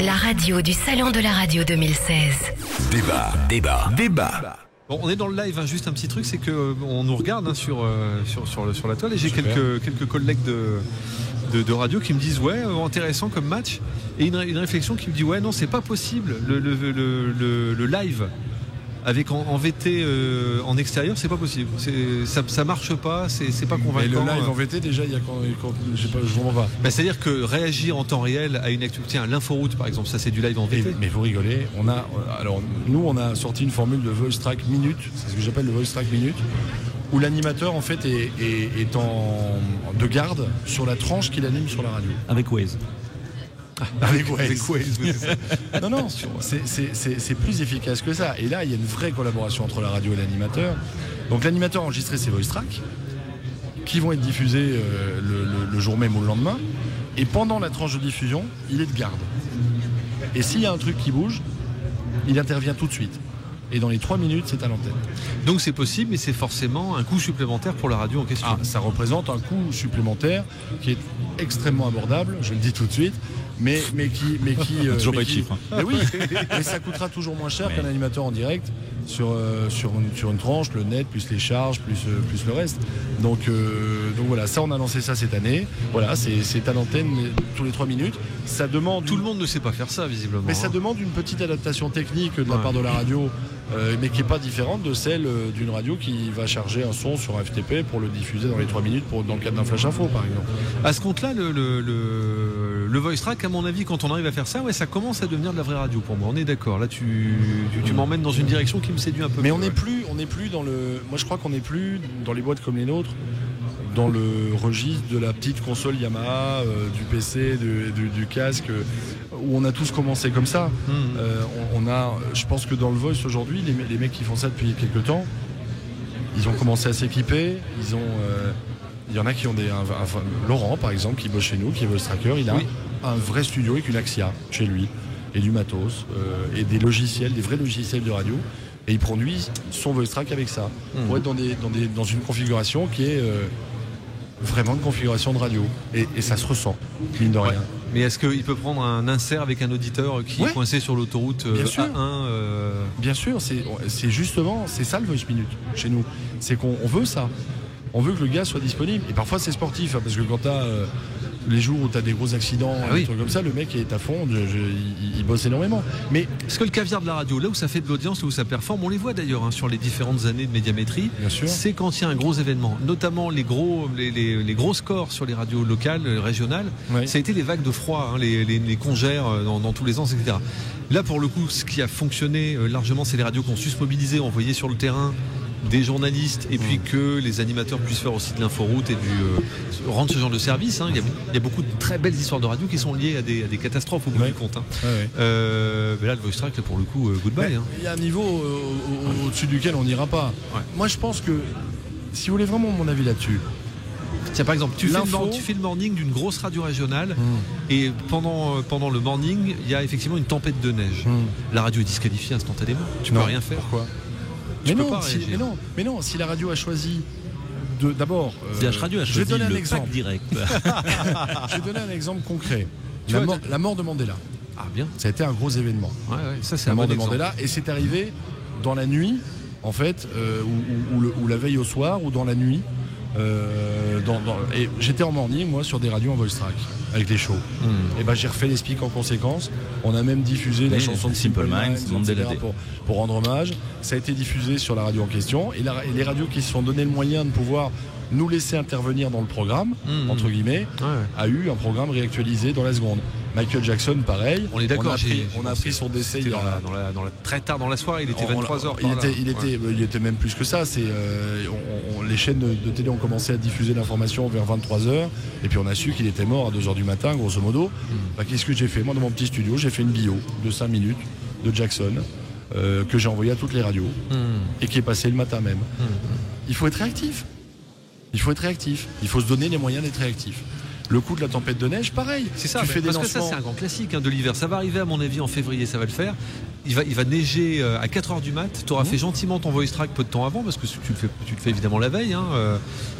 La radio du Salon de la radio 2016. Débat. Bon, on est dans le live, hein. Juste un petit truc, c'est que on nous regarde sur la toile et j'ai quelques collègues de radio qui me disent intéressant comme match, et une réflexion qui me dit non, c'est pas possible le live avec en VT en extérieur, c'est pas possible, ça marche pas, c'est pas convaincant. Mais le live en VT déjà il y a je comprends pas. C'est-à-dire que réagir en temps réel à une activité, l'inforoute par exemple, ça c'est du live en VT. Mais vous rigolez, nous on a sorti une formule de Voice Track Minute, c'est ce que j'appelle le Voice Track Minute, où l'animateur en fait est de garde sur la tranche qu'il anime sur la radio. Avec Waze. Avec Waze. Non, c'est plus efficace que ça. Et là, il y a une vraie collaboration entre la radio et l'animateur. Donc l'animateur a enregistré ses voice tracks qui vont être diffusés le jour même ou le lendemain. Et pendant la tranche de diffusion, il est de garde. Et s'il y a un truc qui bouge, il intervient tout de suite. Et dans les 3 minutes, c'est à l'antenne. Donc c'est possible, mais c'est forcément un coût supplémentaire pour la radio en question. Ça représente un coût supplémentaire qui est extrêmement abordable, je le dis tout de suite. Mais qui toujours pas de chiffres. Mais oui, mais ça coûtera toujours moins cher qu'un animateur en direct sur une tranche, le net plus les charges plus le reste. Donc voilà, ça on a lancé ça cette année. Voilà, c'est à l'antenne tous les 3 minutes. Ça demande tout le monde ne sait pas faire ça visiblement. Mais ça demande une petite adaptation technique de la part de la radio, mais qui n'est pas différente de celle d'une radio qui va charger un son sur un FTP pour le diffuser dans les 3 minutes dans le cadre d'un flash info par exemple. À ce compte-là, le voice track, à mon avis, quand on arrive à faire ça, ça commence à devenir de la vraie radio pour moi. On est d'accord. Là, tu m'emmènes dans une direction qui me séduit un peu. Mais on n'est plus dans le. Moi, je crois qu'on n'est plus dans les boîtes comme les nôtres, dans le registre de la petite console Yamaha, du PC, du casque, où on a tous commencé comme ça. Je pense que dans le voice aujourd'hui, les mecs qui font ça depuis quelques temps, ils ont commencé à s'équiper. Il y en a qui ont Laurent, par exemple, qui bosse chez nous, qui est voice tracker. Il a un vrai studio avec une Axia chez lui, et du matos, et des logiciels, des vrais logiciels de radio. Et il produit son voice track avec ça, pour être dans une configuration qui est vraiment une configuration de radio. Et ça se ressent, mine de rien. Mais est-ce qu'il peut prendre un insert avec un auditeur qui est coincé sur l'autoroute A1 Bien sûr, c'est justement, c'est ça le Voice Minute chez nous. C'est qu'on veut ça. On veut que le gars soit disponible. Et parfois c'est sportif, parce que quand t'as les jours où t'as des gros accidents, des trucs comme ça, le mec est à fond, il bosse énormément. Mais est-ce que le caviar de la radio, là où ça fait de l'audience, là où ça performe, on les voit d'ailleurs sur les différentes années de médiamétrie, c'est quand il y a un gros événement, notamment les gros scores sur les radios locales, régionales. Ça a été les vagues de froid, les congères dans tous les ans, etc. Là pour le coup, ce qui a fonctionné largement, c'est les radios qui ont su se mobiliser, envoyer sur le terrain des journalistes, et puis que les animateurs puissent faire aussi de l'inforoute et rendre ce genre de service. Il y a beaucoup de très belles histoires de radio qui sont liées à des catastrophes au bout du compte. Mais là, le voice track, pour le coup, goodbye. Il y a un niveau au-dessus duquel on n'ira pas. Moi, je pense que si vous voulez vraiment mon avis là-dessus. Tiens, par exemple, tu fais le morning d'une grosse radio régionale, et pendant le morning, il y a effectivement une tempête de neige. La radio est disqualifiée instantanément. Tu peux rien faire. Pourquoi ? Mais non, si la radio a choisi d'abord. CH Radio a choisi le pack direct. Je vais donner un exemple concret. La mort de Mandela. Ah bien. Ça a été un gros événement. Ça c'est la un mort bon de Mandela, et c'est arrivé dans la nuit, en fait, ou la veille au soir, ou dans la nuit. Et j'étais en morning, moi, sur des radios en voice track avec les shows. Et j'ai refait les speaks en conséquence. On a même diffusé la chanson de Simple Minds pour rendre hommage. Ça a été diffusé sur la radio en question, et les radios qui se sont donné le moyen de pouvoir nous laisser intervenir dans le programme, entre guillemets, a eu un programme réactualisé dans la seconde. Michael Jackson, pareil. On est d'accord. On a pris son décès très tard dans la soirée. Il était 23h. Il était même plus que ça. Les chaînes de télé ont commencé à diffuser l'information vers 23h, et puis on a su qu'il était mort à 2h du matin, grosso modo. Qu'est-ce que j'ai fait ? Moi, dans mon petit studio, j'ai fait une bio de 5 minutes de Jackson, que j'ai envoyé à toutes les radios, et qui est passé le matin même. Il faut être réactif. Il faut se donner les moyens d'être réactif. Le coup de la tempête de neige, pareil. C'est ça, parce que ça c'est un grand classique de l'hiver. Ça va arriver à mon avis en février, ça va le faire. il va neiger à 4h du mat, tu auras fait gentiment ton voice track peu de temps avant, parce que tu le fais évidemment la veille.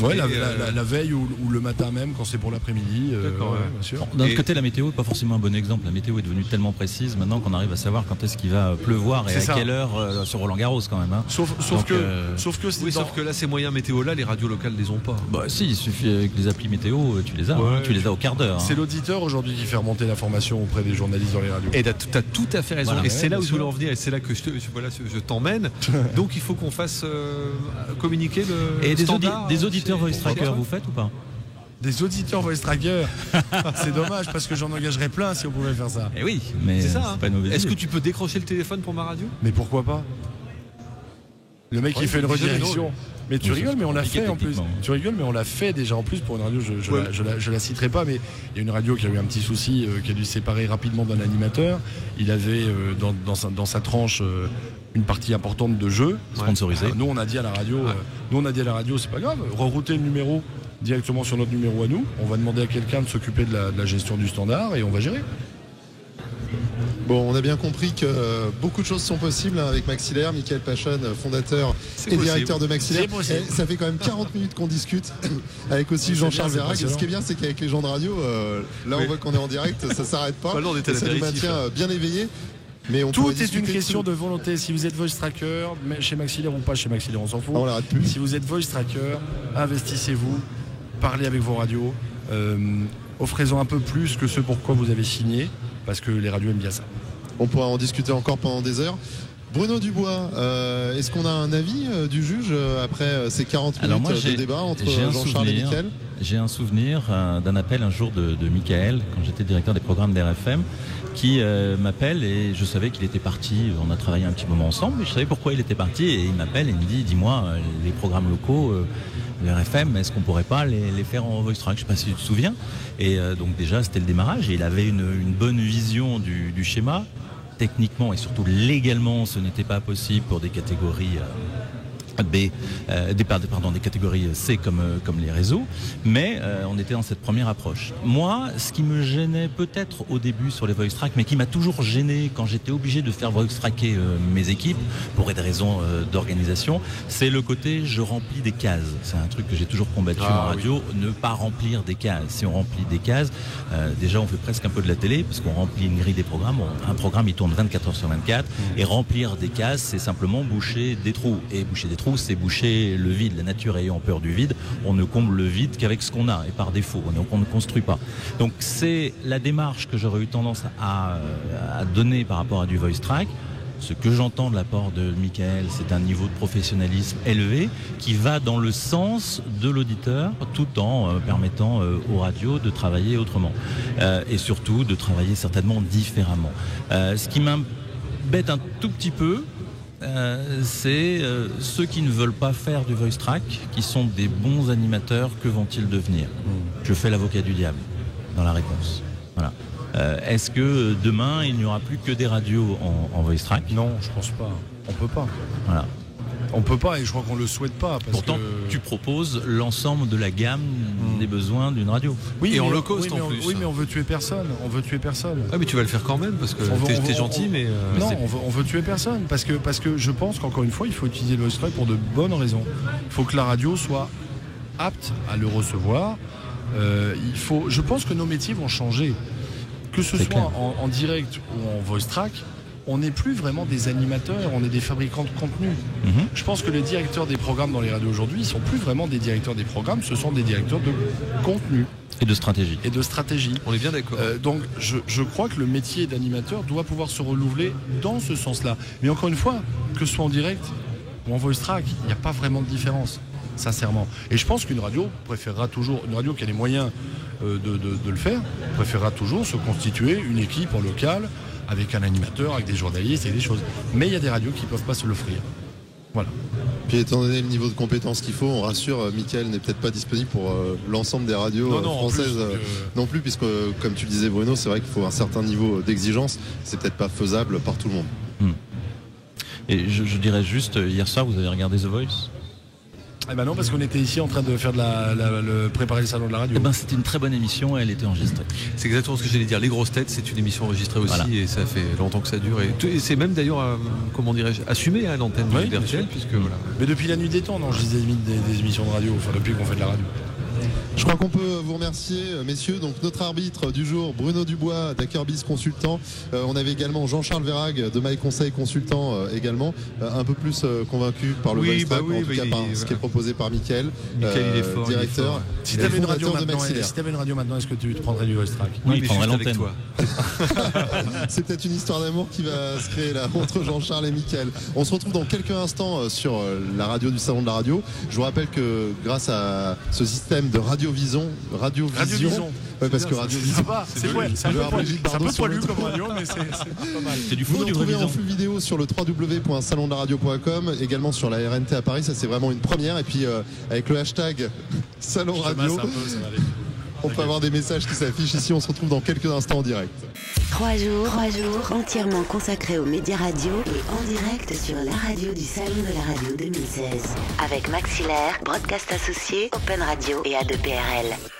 La veille ou le matin même, quand c'est pour l'après-midi. Bien sûr. D'un autre côté, la météo n'est pas forcément un bon exemple. La météo est devenue tellement précise maintenant qu'on arrive à savoir quand est-ce qu'il va pleuvoir et à quelle heure sur Roland-Garros quand même. Hein. Sauf que là, ces moyens météo-là, les radios locales les ont pas. Bah si, il suffit avec les applis météo, tu les as. Tu les as au quart d'heure. C'est l'auditeur aujourd'hui qui fait remonter l'information auprès des journalistes dans les radios. Et tu as tout à fait raison. Voilà, et c'est là où je voulais en venir, et c'est là que je t'emmène. Donc il faut qu'on fasse communiquer le standard. Des auditeurs voice tracker, vous faites ou pas? Des auditeurs voice tracker. C'est dommage parce que j'en engagerais plein si on pouvait faire ça. Et oui, mais c'est ça. Pas une mauvaise Est-ce idée. que tu peux décrocher le téléphone pour ma radio? Mais pourquoi pas? Le mec qui fait une redirection. Mais tu rigoles, mais on l'a fait en plus. Tu rigoles, mais on l'a fait déjà en plus pour une radio. Je la citerai pas, mais il y a une radio qui a eu un petit souci, qui a dû se séparer rapidement d'un animateur. Il avait dans sa tranche une partie importante de jeu sponsorisé. Nous on a dit à la radio, c'est pas grave, rerouter le numéro directement sur notre numéro à nous. On va demander à quelqu'un de s'occuper de la gestion du standard et on va gérer. Bon, on a bien compris que beaucoup de choses sont possibles avec Maxillaire. Mickaël Pachon, fondateur et directeur de Maxillaire. Ça fait quand même 40 minutes qu'on discute avec aussi Jean-Charles Verhaeghe. Ce qui est bien, c'est qu'avec les gens de radio, là on voit qu'on est en direct, ça s'arrête pas. On était ça nous maintient bien éveillés. Mais tout est une question de volonté. Si vous êtes voice tracker, chez Maxillaire ou pas chez Maxillaire, on s'en fout. Si vous êtes voice tracker, investissez-vous, parlez avec vos radios, offrez-en un peu plus que ce pourquoi vous avez signé, parce que les radios aiment bien ça. On pourra en discuter encore pendant des heures. Bruno Dubois, est-ce qu'on a un avis du juge après ces 40 minutes de débat entre Jean-Charles et Mickaël? J'ai un souvenir d'un appel un jour de Mickaël, quand j'étais directeur des programmes d'RFM, qui m'appelle et je savais qu'il était parti. On a travaillé un petit moment ensemble, mais je savais pourquoi il était parti. Et il m'appelle et il me dit, dis-moi, les programmes locaux, le RFM, est-ce qu'on pourrait pas les faire en voice track? Je sais pas si tu te souviens. Et donc déjà, c'était le démarrage et il avait une bonne vision du schéma. Techniquement et surtout légalement, ce n'était pas possible pour des catégories B, des catégories C comme les réseaux, mais on était dans cette première approche. Moi, ce qui me gênait peut-être au début sur les voice track, mais qui m'a toujours gêné quand j'étais obligé de faire voice tracker mes équipes pour des raisons d'organisation, c'est le côté je remplis des cases. C'est un truc que j'ai toujours combattu en radio, ne pas remplir des cases. Si on remplit des cases, déjà on fait presque un peu de la télé parce qu'on remplit une grille des programmes. Un programme il tourne 24 heures sur 24 et remplir des cases, c'est simplement boucher des trous. Et boucher des trous, c'est boucher le vide. La nature ayant peur du vide, on ne comble le vide qu'avec ce qu'on a et par défaut. Donc on ne construit pas. Donc c'est la démarche que j'aurais eu tendance à donner par rapport à du voice track. Ce que j'entends de la part de Mickaël, c'est un niveau de professionnalisme élevé qui va dans le sens de l'auditeur tout en permettant aux radios de travailler autrement et surtout de travailler certainement différemment. Ce qui m'embête un tout petit peu, c'est ceux qui ne veulent pas faire du voice track, qui sont des bons animateurs, que vont-ils devenir? Je fais l'avocat du diable dans la réponse. Voilà. Est-ce que demain il n'y aura plus que des radios en voice track? Non, je pense pas. On peut pas. Voilà. On peut pas et je crois qu'on le souhaite pas. Pourtant, tu proposes l'ensemble de la gamme des besoins d'une radio. Oui, et en low cost en plus. Oui, mais on veut tuer personne. On veut tuer personne. Ah, mais tu vas le faire quand même parce que t'es gentil, mais non, on veut tuer personne parce que je pense qu'encore une fois, il faut utiliser le voice track pour de bonnes raisons. Il faut que la radio soit apte à le recevoir. Je pense que nos métiers vont changer. Que ce soit en direct ou en voice track, on n'est plus vraiment des animateurs, on est des fabricants de contenu. Je pense que les directeurs des programmes dans les radios aujourd'hui, ils ne sont plus vraiment des directeurs des programmes, ce sont des directeurs de contenu. Et de stratégie. On est bien d'accord. Donc je crois que le métier d'animateur doit pouvoir se renouveler dans ce sens-là. Mais encore une fois, que ce soit en direct ou en voice track, il n'y a pas vraiment de différence, sincèrement. Et je pense qu'une radio préférera toujours, une radio qui a les moyens de le faire, préférera toujours se constituer une équipe en local avec un animateur, avec des journalistes et des choses. Mais il y a des radios qui ne peuvent pas se l'offrir. Voilà. Puis étant donné le niveau de compétence qu'il faut, on rassure, Mickaël n'est peut-être pas disponible pour l'ensemble des radios françaises non plus, puisque comme tu le disais Bruno, c'est vrai qu'il faut un certain niveau d'exigence, c'est peut-être pas faisable par tout le monde. Et je dirais juste, hier soir vous avez regardé The Voice? Eh ben non, parce qu'on était ici en train de faire préparer le salon de la radio. Eh ben, c'était une très bonne émission et elle était enregistrée. C'est exactement ce que j'allais dire. Les grosses têtes, c'est une émission enregistrée aussi et ça fait longtemps que ça dure. Et c'est même d'ailleurs, comment dirais-je, assumé à l'antenne de RTL, puisque voilà. Mais depuis la nuit des temps, non, je disais des émissions de radio, enfin depuis qu'on fait de la radio. Je crois qu'on peut vous remercier, messieurs. Donc notre arbitre du jour, Bruno Dubois d'Ackerbis Consultant. On avait également Jean-Charles Verhaeghe de My Conseil Consultant également, un peu plus convaincu par le voice track, en tout cas par ce qui est proposé par Mickaël, il est fort, directeur. Si tu avais une radio maintenant, est-ce que tu te prendrais du voice track? Oui, il prendrait l'antenne. Toi. C'est peut-être une histoire d'amour qui va se créer là entre Jean-Charles et Mickaël. On se retrouve dans quelques instants sur la radio du Salon de la Radio. Je vous rappelle que grâce à ce système de radiovision. Ouais, parce que Radiovision, c'est un peu poilu comme radio, mais c'est pas mal. C'est du Vous faux, nous du retrouvez vrai en flux vidéo sur le www.salondelaradio.com, également sur la RNT à Paris, ça c'est vraiment une première. Et puis avec le hashtag Salon Radio, on peut avoir des messages qui s'affichent ici. On se retrouve dans quelques instants en direct. 3 jours entièrement consacrés aux médias radio et en direct sur la radio du Salon de la Radio 2016. Avec Maxillaire, Broadcast Associé, Open Radio et A2PRL.